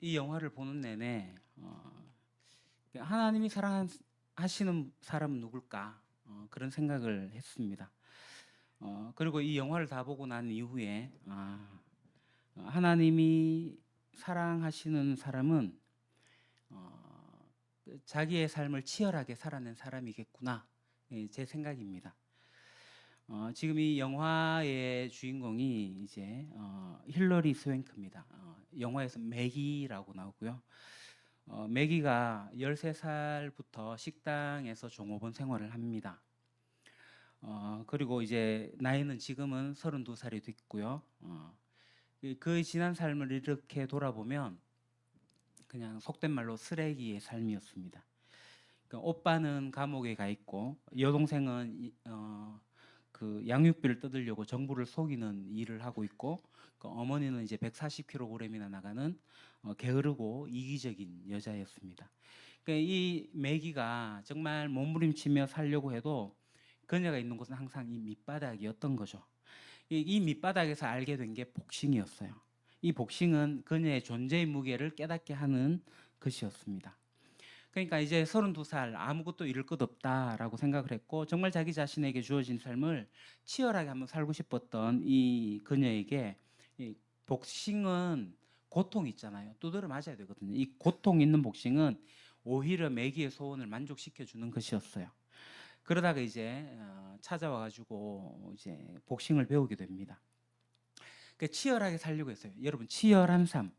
이 영화를 보는 내내 하나님이 사랑하시는 사람은 누굴까? 그런 생각을 했습니다. 그리고 이 영화를 다 보고 난 이후에 하나님이 사랑하시는 사람은 자기의 삶을 치열하게 살아낸 사람이겠구나. 제 생각입니다. 지금 이 영화의 주인공이 이제 힐러리 스웬크입니다. 영화에서 매기라고 나오고요. 매기가 13살부터 식당에서 종업원 생활을 합니다. 그리고 이제 나이는 지금은 32살이 됐고요. 그 지난 삶을 이렇게 돌아보면 그냥 속된 말로 쓰레기의 삶이었습니다. 그러니까 오빠는 감옥에 가 있고 여동생은 그 양육비를 뜯으려고 정부를 속이는 일을 하고 있고, 그 어머니는 이제 140kg이나 나가는 게으르고 이기적인 여자였습니다. 그러니까 이 매기가 정말 몸부림치며 살려고 해도 그녀가 있는 곳은 항상 이 밑바닥이었던 거죠. 이 밑바닥에서 알게 된 게 복싱이었어요. 이 복싱은 그녀의 존재의 무게를 깨닫게 하는 것이었습니다. 그러니까 이제 32살 아무것도 잃을 것 없다라고 생각을 했고, 정말 자기 자신에게 주어진 삶을 치열하게 한번 살고 싶었던 이 그녀에게 이 복싱은 고통이 있잖아요. 두드려 맞아야 되거든요. 이 고통 있는 복싱은 오히려 매기의 소원을 만족시켜 주는 것이었어요. 그러다가 이제 찾아와 가지고 이제 복싱을 배우게 됩니다. 그러니까 치열하게 살려고 했어요. 여러분, 치열한 삶,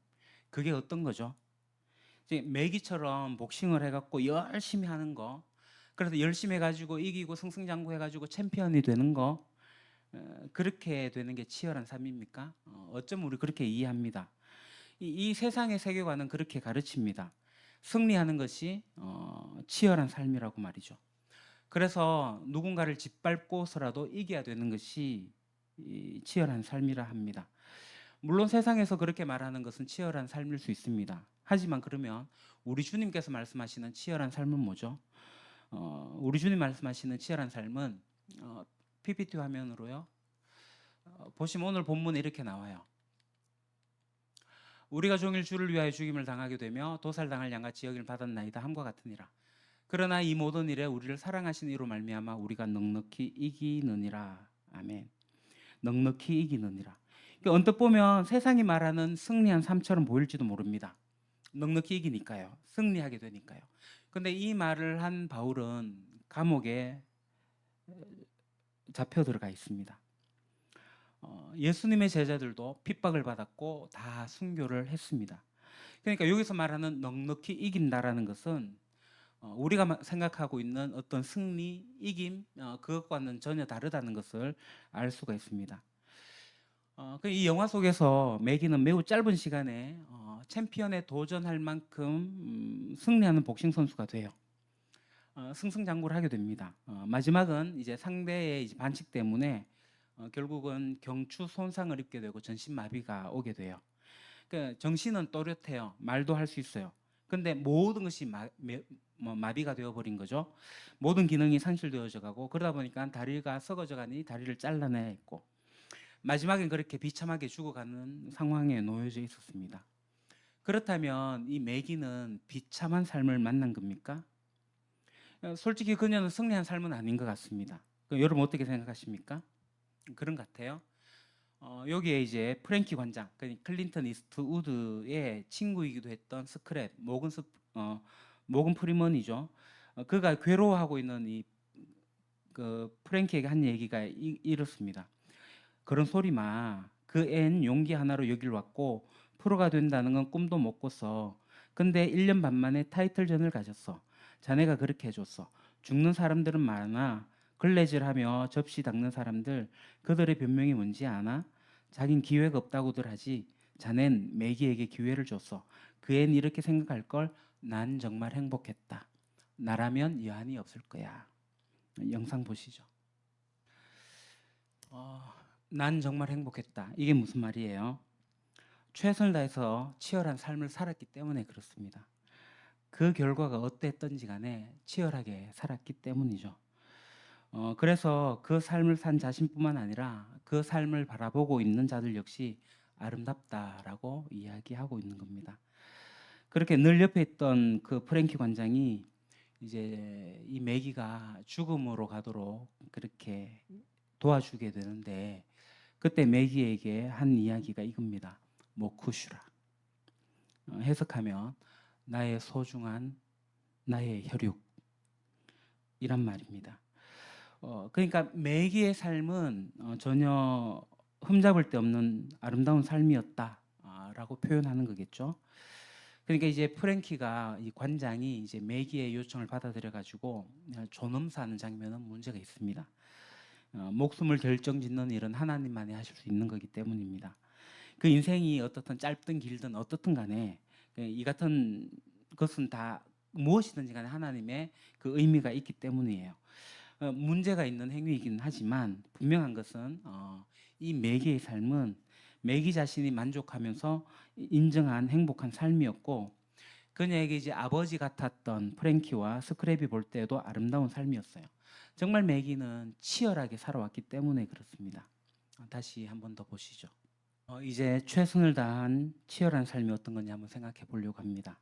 그게 어떤 거죠? 이제 매기처럼 복싱을 해갖고 열심히 하는 거, 그래서 열심히 해가지고 이기고 승승장구해가지고 챔피언이 되는 거, 그렇게 되는 게 치열한 삶입니까? 어쩌면 우리 그렇게 이해합니다. 이 세상의 세계관은 그렇게 가르칩니다. 승리하는 것이 치열한 삶이라고 말이죠. 그래서 누군가를 짓밟고서라도 이겨야 되는 것이 이 치열한 삶이라 합니다. 물론 세상에서 그렇게 말하는 것은 치열한 삶일 수 있습니다. 하지만 그러면 우리 주님께서 말씀하시는 치열한 삶은 뭐죠? 우리 주님 말씀하시는 치열한 삶은 PPT 화면으로요. 보시면 오늘 본문에 이렇게 나와요. 우리가 종일 주를 위하여 죽임을 당하게 되며 도살당할 양같이 여김을 받았나이다 함과 같으니라. 그러나 이 모든 일에 우리를 사랑하신 이로 말미암아 우리가 넉넉히 이기느니라. 아멘. 넉넉히 이기느니라. 그러니까 언뜻 보면 세상이 말하는 승리한 삶처럼 보일지도 모릅니다. 넉넉히 이기니까요. 승리하게 되니까요. 근데 이 말을 한 바울은 감옥에 잡혀 들어가 있습니다. 예수님의 제자들도 핍박을 받았고 다 순교를 했습니다. 그러니까 여기서 말하는 넉넉히 이긴다라는 것은 우리가 생각하고 있는 어떤 승리, 이김, 그것과는 전혀 다르다는 것을 알 수가 있습니다. 이 영화 속에서 매기는 매우 짧은 시간에 챔피언에 도전할 만큼 승리하는 복싱 선수가 돼요. 승승장구를 하게 됩니다. 마지막은 이제 상대의 이제 반칙 때문에 결국은 경추 손상을 입게 되고 전신마비가 오게 돼요. 그러니까 정신은 또렷해요. 말도 할 수 있어요. 근데 모든 것이 마비가 되어버린 거죠. 모든 기능이 상실되어져 가고, 그러다 보니까 다리가 썩어져 가니 다리를 잘라내야 했고, 마지막엔 그렇게 비참하게 죽어가는 상황에 놓여져 있었습니다. 그렇다면 이 매기는 비참한 삶을 만난 겁니까? 솔직히 그녀는 승리한 삶은 아닌 것 같습니다. 여러분 어떻게 생각하십니까? 그런 것 같아요. 여기에 이제 프랭키 관장, 클린턴 이스트우드의 친구이기도 했던 스크랩, 모건 프리먼이죠. 그가 괴로워하고 있는 그 프랭키에게 한 얘기가 이렇습니다. 그런 소리 마. 그 앤 용기 하나로 여길 왔고 프로가 된다는 건 꿈도 못 꿨어. 근데 1년 반 만에 타이틀전을 가졌어. 자네가 그렇게 해줬어. 죽는 사람들은 많아. 걸레질하며 접시 닦는 사람들, 그들의 변명이 뭔지 아나? 자긴 기회가 없다고들 하지. 자넨 매기에게 기회를 줬어. 그 앤 이렇게 생각할 걸. 난 정말 행복했다. 나라면 여한이 없을 거야. 영상 보시죠. 난 정말 행복했다. 이게 무슨 말이에요? 최선을 다해서 치열한 삶을 살았기 때문에 그렇습니다. 그 결과가 어땠던지 간에 치열하게 살았기 때문이죠. 그래서 그 삶을 산 자신뿐만 아니라 그 삶을 바라보고 있는 자들 역시 아름답다라고 이야기하고 있는 겁니다. 그렇게 늘 옆에 있던 그 프랭키 관장이 이제 이 매기가 죽음으로 가도록 그렇게 도와주게 되는데, 그때 매기에게 한 이야기가 이겁니다. 모쿠슈라. 해석하면 나의 소중한 나의 혈육, 이란 말입니다. 그러니까 매기의 삶은 전혀 흠잡을 데 없는 아름다운 삶이었다라고 표현하는 거겠죠. 그러니까 이제 프랭키가, 이 관장이 이제 매기의 요청을 받아들여 가지고 존엄사하는 장면은 문제가 있습니다. 목숨을 결정짓는 일은 하나님만이 하실 수 있는 거기 때문입니다. 그 인생이 어떻든 짧든 길든 어떻든 간에 이 같은 것은 다 무엇이든지 간에 하나님의 그 의미가 있기 때문이에요. 문제가 있는 행위이긴 하지만 분명한 것은 이 매기의 삶은 매기 자신이 만족하면서 인정한 행복한 삶이었고, 그녀에게 이제 아버지 같았던 프랭키와 스크랩이 볼 때도 아름다운 삶이었어요. 정말 매기는 치열하게 살아왔기 때문에 그렇습니다. 다시 한 번 더 보시죠. 이제 최선을 다한 치열한 삶이 어떤 건지 한번 생각해 보려고 합니다.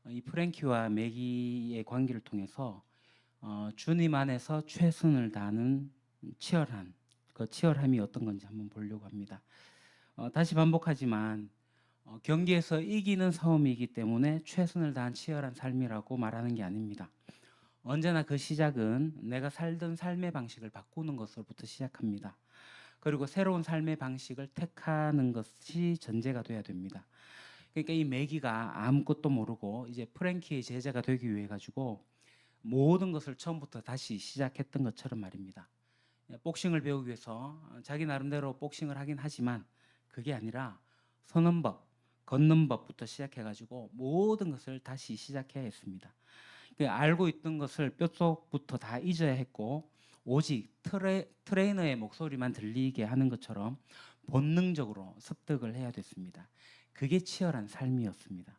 이 프랭키와 매기의 관계를 통해서 주님 안에서 최선을 다하는 치열한 그 치열함이 어떤 건지 한번 보려고 합니다. 다시 반복하지만 경기에서 이기는 싸움이기 때문에 최선을 다한 치열한 삶이라고 말하는 게 아닙니다. 언제나 그 시작은 내가 살던 삶의 방식을 바꾸는 것으로부터 시작합니다. 그리고 새로운 삶의 방식을 택하는 것이 전제가 돼야 됩니다. 그러니까 이 매기가 아무것도 모르고 이제 프랭키의 제자가 되기 위해 가지고 모든 것을 처음부터 다시 시작했던 것처럼 말입니다. 복싱을 배우기 위해서 자기 나름대로 복싱을 하긴 하지만 그게 아니라 서는 법, 걷는 법부터 시작해가지고 모든 것을 다시 시작해야 했습니다. 알고 있던 것을 뼛속부터 다 잊어야 했고, 오직 트레이너의 목소리만 들리게 하는 것처럼 본능적으로 습득을 해야 됐습니다. 그게 치열한 삶이었습니다.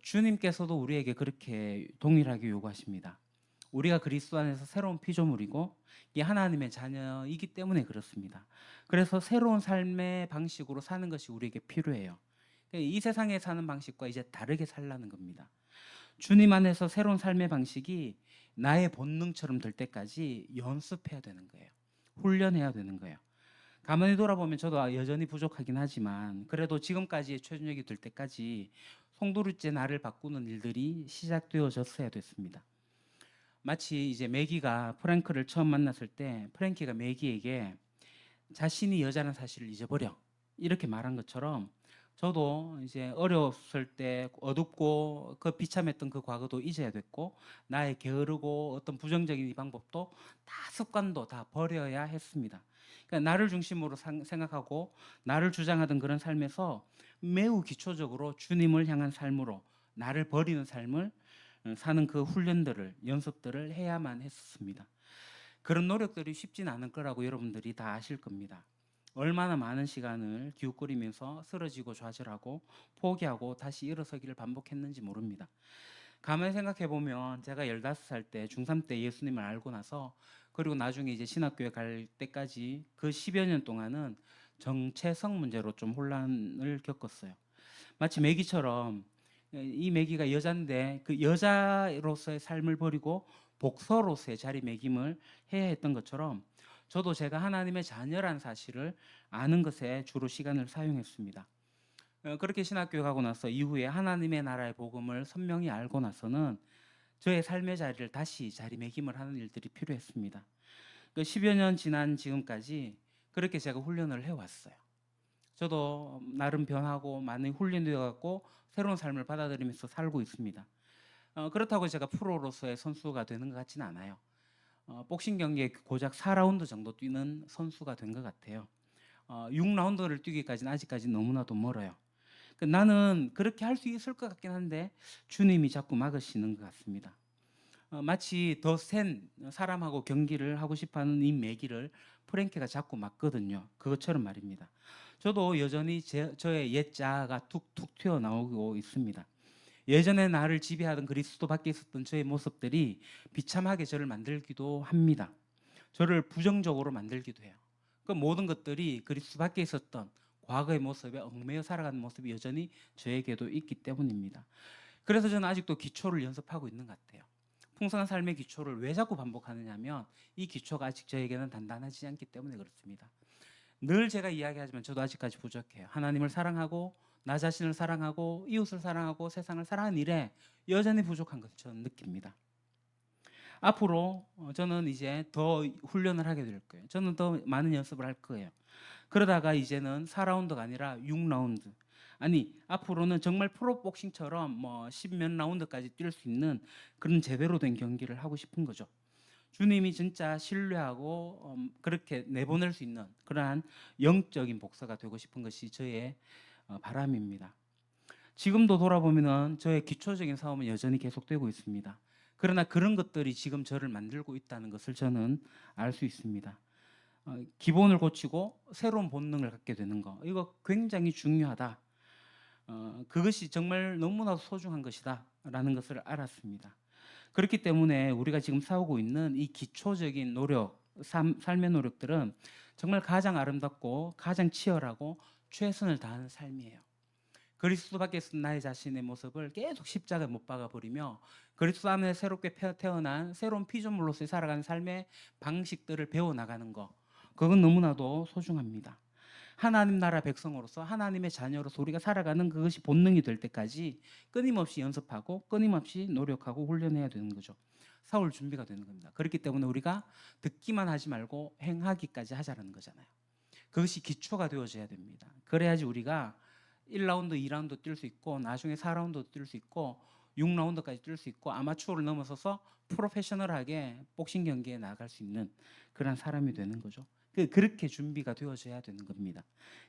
주님께서도 우리에게 그렇게 동일하게 요구하십니다. 우리가 그리스도 안에서 새로운 피조물이고 이 하나님의 자녀이기 때문에 그렇습니다. 그래서 새로운 삶의 방식으로 사는 것이 우리에게 필요해요. 이 세상에 사는 방식과 이제 다르게 살라는 겁니다. 주님 안에서 새로운 삶의 방식이 나의 본능처럼 될 때까지 연습해야 되는 거예요. 훈련해야 되는 거예요. 가만히 돌아보면 저도 여전히 부족하긴 하지만 그래도 지금까지의 최준혁이 될 때까지 송두리째 나를 바꾸는 일들이 시작되어졌어야 됐습니다. 마치 이제 매기가 프랭크를 처음 만났을 때 프랭키가 매기에게 자신이 여자라는 사실을 잊어버려 이렇게 말한 것처럼, 저도 이제 어렸을 때 어둡고 그 비참했던 그 과거도 잊어야 됐고, 나의 게으르고 어떤 부정적인 이 방법도 다 습관도 다 버려야 했습니다. 그러니까 나를 중심으로 생각하고 나를 주장하던 그런 삶에서 매우 기초적으로 주님을 향한 삶으로 나를 버리는 삶을 사는 그 훈련들을, 연습들을 해야만 했습니다. 그런 노력들이 쉽진 않을 거라고 여러분들이 다 아실 겁니다. 얼마나 많은 시간을 기웃거리면서 쓰러지고 좌절하고 포기하고 다시 일어서기를 반복했는지 모릅니다. 가만히 생각해 보면 제가 15살 때 중3 때 예수님을 알고 나서, 그리고 나중에 이제 신학교에 갈 때까지 그 10여 년 동안은 정체성 문제로 좀 혼란을 겪었어요. 마치 매기처럼 이 매기가 여자인데 그 여자로서의 삶을 버리고 복서로서의 자리매김을 해야 했던 것처럼, 저도 제가 하나님의 자녀란 사실을 아는 것에 주로 시간을 사용했습니다. 그렇게 신학교에 가고 나서 이후에 하나님의 나라의 복음을 선명히 알고 나서는 저의 삶의 자리를 다시 자리매김을 하는 일들이 필요했습니다. 그 10여 년 지난 지금까지 그렇게 제가 훈련을 해왔어요. 저도 나름 변하고 많이 훈련되어 갖고 새로운 삶을 받아들이면서 살고 있습니다. 그렇다고 제가 프로로서의 선수가 되는 것 같지는 않아요. 복싱 경기에 고작 4라운드 정도 뛰는 선수가 된 것 같아요. 6라운드를 뛰기까지는 아직까지 너무나도 멀어요. 나는 그렇게 할 수 있을 것 같긴 한데 주님이 자꾸 막으시는 것 같습니다. 마치 더 센 사람하고 경기를 하고 싶어하는 이 매기를 프랭키가 자꾸 막거든요. 그것처럼 말입니다. 저도 여전히 저의 옛 자아가 툭툭 튀어나오고 있습니다. 예전에 나를 지배하던 그리스도 밖에 있었던 저의 모습들이 비참하게 저를 만들기도 합니다. 저를 부정적으로 만들기도 해요. 그 모든 것들이 그리스도 밖에 있었던 과거의 모습에 얽매여 살아가는 모습이 여전히 저에게도 있기 때문입니다. 그래서 저는 아직도 기초를 연습하고 있는 것 같아요. 풍성한 삶의 기초를 왜 자꾸 반복하느냐면 이 기초가 아직 저에게는 단단하지 않기 때문에 그렇습니다. 늘 제가 이야기하지만 저도 아직까지 부족해요. 하나님을 사랑하고 나 자신을 사랑하고 이웃을 사랑하고 세상을 사랑하는 일에 여전히 부족한 것을 저는 느낍니다. 앞으로 저는 이제 더 훈련을 하게 될 거예요. 저는 더 많은 연습을 할 거예요. 그러다가 이제는 4라운드가 아니라 6라운드. 아니, 앞으로는 정말 프로복싱처럼 뭐 10몇 라운드까지 뛸 수 있는 그런 제대로 된 경기를 하고 싶은 거죠. 주님이 진짜 신뢰하고 그렇게 내보낼 수 있는 그러한 영적인 복사가 되고 싶은 것이 저의 바람입니다. 지금도 돌아보면 저의 기초적인 싸움은 여전히 계속되고 있습니다. 그러나 그런 것들이 지금 저를 만들고 있다는 것을 저는 알 수 있습니다. 기본을 고치고 새로운 본능을 갖게 되는 거, 이거 굉장히 중요하다. 그것이 정말 너무나도 소중한 것이다 라는 것을 알았습니다. 그렇기 때문에 우리가 지금 싸우고 있는 이 기초적인 노력, 삶의 노력들은 정말 가장 아름답고 가장 치열하고 최선을 다하는 삶이에요. 그리스도 밖에서 나의 자신의 모습을 계속 십자가에 못 박아버리며 그리스도 안에 새롭게 태어난 새로운 피조물로서 살아가는 삶의 방식들을 배워나가는 거, 그건 너무나도 소중합니다. 하나님 나라 백성으로서 하나님의 자녀로서 우리가 살아가는 그것이 본능이 될 때까지 끊임없이 연습하고 끊임없이 노력하고 훈련해야 되는 거죠. 싸울 준비가 되는 겁니다. 그렇기 때문에 우리가 듣기만 하지 말고 행하기까지 하자는 거잖아요. 그것이 기초가 되어져야 됩니다. 그래야지 우리가 1라운드, 2라운드 뛸 수 있고 나중에 4라운드 뛸 수 있고 6라운드까지 뛸 수 있고 아마추어를 넘어서서 프로페셔널하게 복싱 경기에 나갈 수 있는 그런 사람이 되는 거죠. 그렇게 준비가 되어져야 되는 겁니다.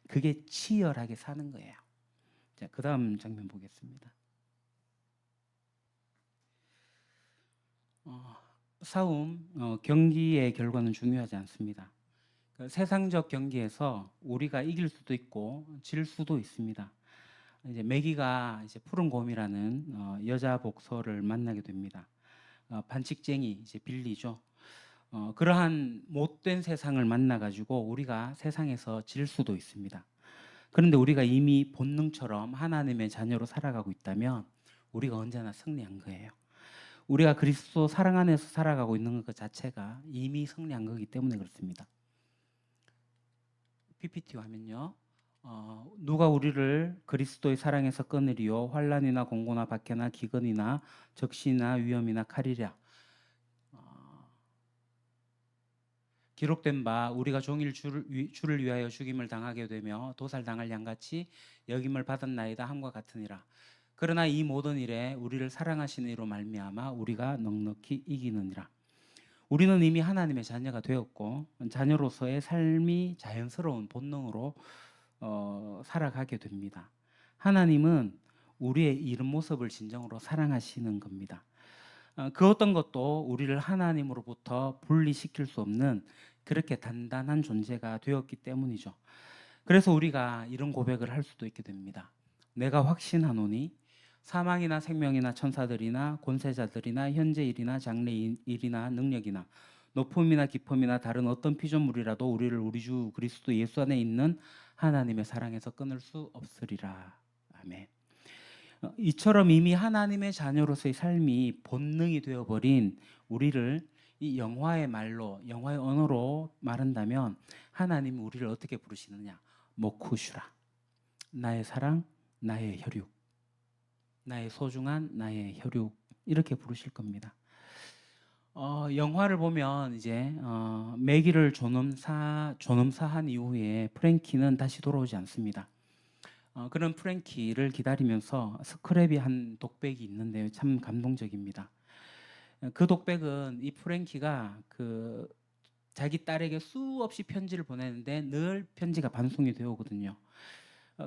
그게 치열하게 사는 거예요. 자, 그 다음 장면 보겠습니다. 싸움, 경기의 결과는 중요하지 않습니다. 그 세상적 경기에서 우리가 이길 수도 있고 질 수도 있습니다. 이제 매기가 이제 푸른 곰이라는 여자 복서를 만나게 됩니다. 반칙쟁이 이제 빌리죠. 그러한 못된 세상을 만나가지고 우리가 세상에서 질 수도 있습니다. 그런데 우리가 이미 본능처럼 하나님의 자녀로 살아가고 있다면 우리가 언제나 승리한 거예요. 우리가 그리스도 사랑 안에서 살아가고 있는 것 자체가 이미 승리한 거기 때문에 그렇습니다. PPT 화면요. 누가 우리를 그리스도의 사랑에서 끊으리요 환난이나 공고나 박해나 기근이나 적시나 위험이나 칼이랴. 기록된 바 우리가 종일 주를 위하여 죽임을 당하게 되며 도살당할 양같이 여김을 받았나이다 함과 같으니라. 그러나 이 모든 일에 우리를 사랑하시는 이로 말미암아 우리가 넉넉히 이기느니라. 우리는 이미 하나님의 자녀가 되었고 자녀로서의 삶이 자연스러운 본능으로 살아가게 됩니다. 하나님은 우리의 이런 모습을 진정으로 사랑하시는 겁니다. 그 어떤 것도 우리를 하나님으로부터 분리시킬 수 없는 그렇게 단단한 존재가 되었기 때문이죠. 그래서 우리가 이런 고백을 할 수도 있게 됩니다. 내가 확신하노니 사망이나 생명이나 천사들이나 권세자들이나 현재 일이나 장래 일이나 능력이나 높음이나 깊음이나 다른 어떤 피조물이라도 우리를 우리 주 그리스도 예수 안에 있는 하나님의 사랑에서 끊을 수 없으리라. 아멘. 이처럼 이미 하나님의 자녀로서의 삶이 본능이 되어버린 우리를 이 영화의 말로, 영화의 언어로 말한다면 하나님이 우리를 어떻게 부르시느냐? 모쿠슈라. 나의 사랑, 나의 혈육, 나의 소중한 나의 혈육, 이렇게 부르실 겁니다. 영화를 보면 이제 매기를 존엄사한 이후에 프랭키는 다시 돌아오지 않습니다. 그런 프랭키를 기다리면서 스크랩이 한 독백이 있는데요, 참 감동적입니다. 그 독백은 이 프랭키가 그 자기 딸에게 수없이 편지를 보내는데 늘 편지가 반송이 되어 오거든요.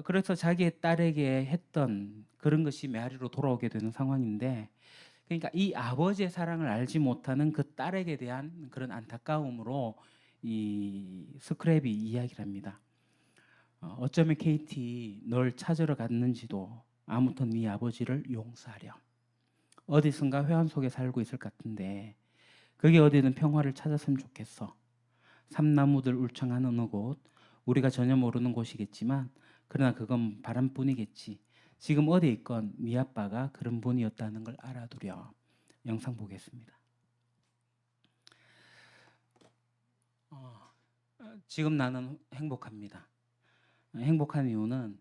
그래서 자기의 딸에게 했던 그런 것이 메아리로 돌아오게 되는 상황인데, 그러니까 이 아버지의 사랑을 알지 못하는 그 딸에게 대한 그런 안타까움으로 이 스크랩이 이야기를 합니다. 어쩌면 KT 널 찾으러 갔는지도 아무튼 네 아버지를 용서하렴. 어디선가 회한 속에 살고 있을 것 같은데 그게 어디든 평화를 찾았으면 좋겠어. 삼나무들 울창한 어느 곳 우리가 전혀 모르는 곳이겠지만 그러나 그건 바람뿐이겠지. 지금 어디에 있건 네 아빠가 그런 분이었다는 걸 알아두렴. 영상 보겠습니다. 지금 나는 행복합니다. 행복한 이유는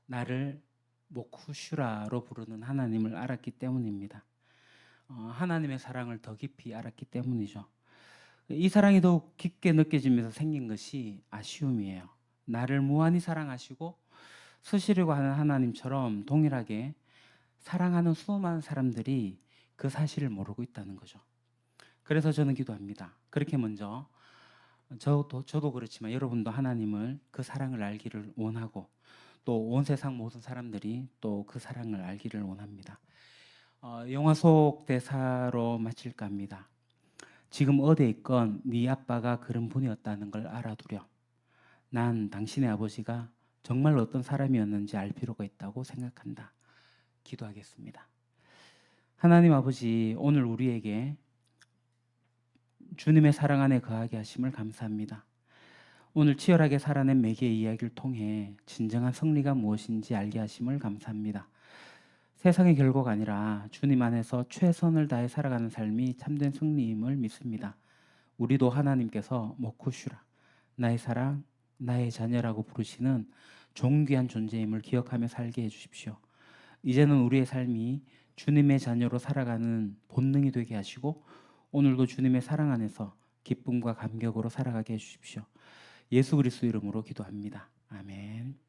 나를 모쿠슈라로 부르는 하나님을 알았기 때문입니다. 하나님의 사랑을 더 깊이 알았기 때문이죠. 이 사랑이 더욱 깊게 느껴지면서 생긴 것이 아쉬움이에요. 나를 무한히 사랑하시고 쓰시려고 하는 하나님처럼 동일하게 사랑하는 수많은 사람들이 그 사실을 모르고 있다는 거죠. 그래서 저는 기도합니다. 그렇게 먼저 저도 그렇지만 여러분도 하나님을 그 사랑을 알기를 원하고 또 온 세상 모든 사람들이 또 그 사랑을 알기를 원합니다. 영화 속 대사로 마칠까 합니다. 지금 어디에 있건 네 아빠가 그런 분이었다는 걸 알아두렴. 난 당신의 아버지가 정말 어떤 사람이었는지 알 필요가 있다고 생각한다. 기도하겠습니다. 하나님 아버지, 오늘 우리에게 주님의 사랑 안에 거하게 하심을 감사합니다. 오늘 치열하게 살아낸 매개의 이야기를 통해 진정한 승리가 무엇인지 알게 하심을 감사합니다. 세상의 결과가 아니라 주님 안에서 최선을 다해 살아가는 삶이 참된 승리임을 믿습니다. 우리도 하나님께서 모쿠슈라, 나의 사랑, 나의 자녀라고 부르시는 존귀한 존재임을 기억하며 살게 해주십시오. 이제는 우리의 삶이 주님의 자녀로 살아가는 본능이 되게 하시고 오늘도 주님의 사랑 안에서 기쁨과 감격으로 살아가게 해주십시오. 예수 그리스도 이름으로 기도합니다. 아멘.